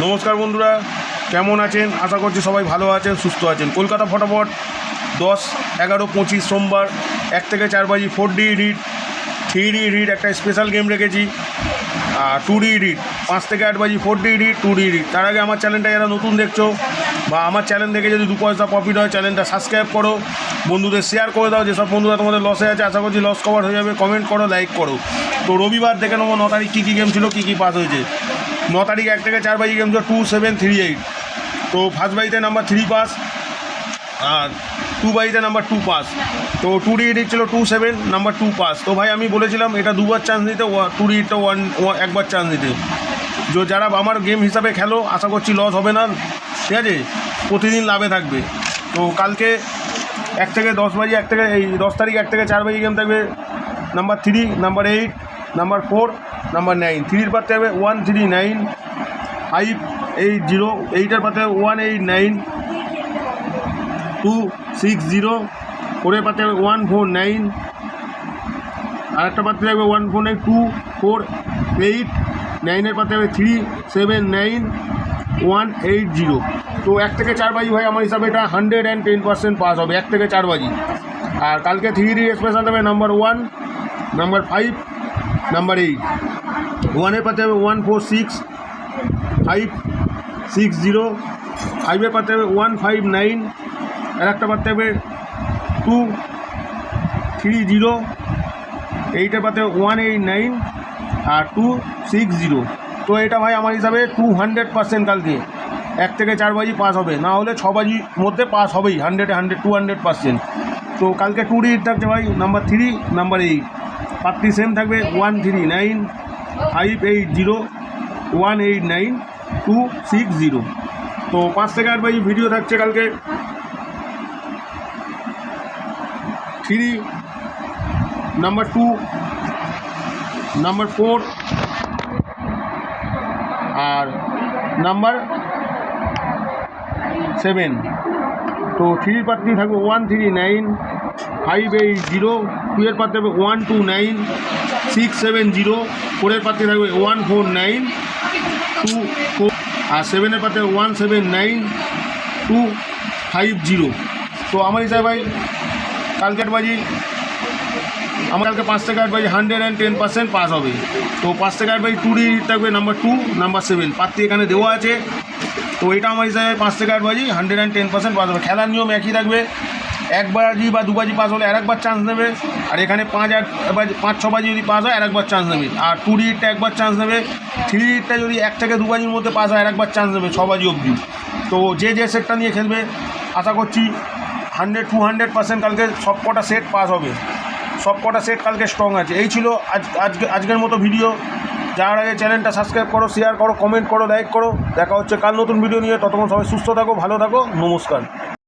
নমস্কার বন্ধুরা, কেমন আছেন? আশা করছি সবাই ভালো আছেন, সুস্থ আছেন। কলকাতা ফটাফট 10-11-25 সোমবার 1 থেকে 4 বাজি 4D রিড, 3D রিড একটা স্পেশাল গেম রেখেছি, আর 2D রিড 5 থেকে 8 বাজি 4D রিড, 2D রিড। তার আগে আমার চ্যানেলটা যারা নতুন দেখছো বা আমার চ্যানেল দেখে যদি 2 পয়সা প্রফিট হয়, চ্যানেলটা সাবস্ক্রাইব করো, বন্ধুদের শেয়ার করে দাও। যেসব বন্ধুরা তোমাদের লসে আছে, আশা করছি লস কভার হয়ে যাবে। কমেন্ট করো, লাইক করো। তো রবিবার দেখে নেবো 9 তারিখ কী কী গেম ছিল, কী কী পাস হয়েছে। 9 তারিখ 1 থেকে 4 বাজি গেম ছিল 2738। তো ফার্স্ট বাজিতে নাম্বার 3 পাস, আর 2 বাজিতে নাম্বার 2 পাস। তো 2D রিড ছিল 27, নাম্বার 2 পাস। তো ভাই আমি বলেছিলাম এটা দুবার চান্স দিতে, 2D রিডটা একবার চান্স দিতে। যারা আমার গেম হিসাবে খেলো, আশা করছি লস হবে না, ঠিক আছে? প্রতিদিন লাভে থাকবে। তো কালকে 1 থেকে 10 বাজি 10 তারিখ 1 থেকে 4 বাজি গেম থাকবে নাম্বার 3, নাম্বার 8, নাম্বার 4, নাম্বার 9। 3-র পাতে হবে 139, 580, 8-এর পাতে হবে 189, 260, 4-এর পাতে হবে 149, আরেকটা পাতে থাকবে 149, 248, 9-এর পাতে হবে 379, 180। তো 1 থেকে 4 বাজি ভাই আমার হিসাবে এটা 110% পাস হবে 1 থেকে 4 বাজি। আর কালকে 3D স্পেশাল হবে নাম্বার 1, নাম্বার 5, নাম্বার 8। 1-এর পাতে হবে 146, 560, 5-এর পাতে হবে 159, আর একটা পাতে হবে 230, 8-এর পাতে হবে 189, আর 260। তো এটা ভাই আমার হিসাবে 200% কালকে 1 থেকে 4 বাজি পাস হবে, না হলে 6 বাজির মধ্যে পাস হবেই 200% তো কালকে 2D রিড থাকছে ভাই নাম্বার 3, নাম্বার 8। পাত্রি সেম থাকবে 139, 580, 189, 260। তো 5 থেকে 8 বাজি ভিডিও থাকছে কালকে 3, নাম্বার 2, নাম্বার 4, আর নাম্বার 7। তো 3-র পাত্রি থাকবে 139, 580, 2-এর পাত্রে থাকবে 129, 670, 4-এর পাত্রে থাকবে 149, 24, আর 7-এর পাত্রে 179, 250। তো আমার হিসাবে ভাই কালকে 8 বাজি আমার কালকে 5 থেকে 8 বাজি 110% পাস হবে। তো 5 থেকে 8 বাজি 2D রিড থাকবে নাম্বার 2, নাম্বার 7। পাত্রি এখানে দেওয়া আছে। তো এটা আমার হিসাবে 5 থেকে 8 বাজি 110% পাস হবে। খেলার নিয়ম একই থাকবে, 1 বাজি বা 2 বাজি পাস হলে আরেকবার চান্স নেবে, আর এখানে 5-6 বাজি যদি পাস হয় আরেকবার চান্স নেবে। আর 2D রিডটা একবার চান্স নেবে। 3D রিডটা যদি 1 থেকে 2 বাজির মধ্যে পাস হয় আরেকবার চান্স নেবে 6 বাজি অবধি। তো যে সেটটা নিয়ে খেলবে, আশা করছি 200% কালকে সব কটা সেট পাস হবে, সব কটা সেট কালকে স্ট্রং আছে। এই ছিল আজকের মতো ভিডিও। যার আগে চ্যানেলটা সাবস্ক্রাইব করো, শেয়ার করো, কমেন্ট করো, লাইক করো। দেখা হচ্ছে কাল নতুন ভিডিও নিয়ে। ততক্ষণ সবাই সুস্থ থাকো, ভালো থাকো, নমস্কার।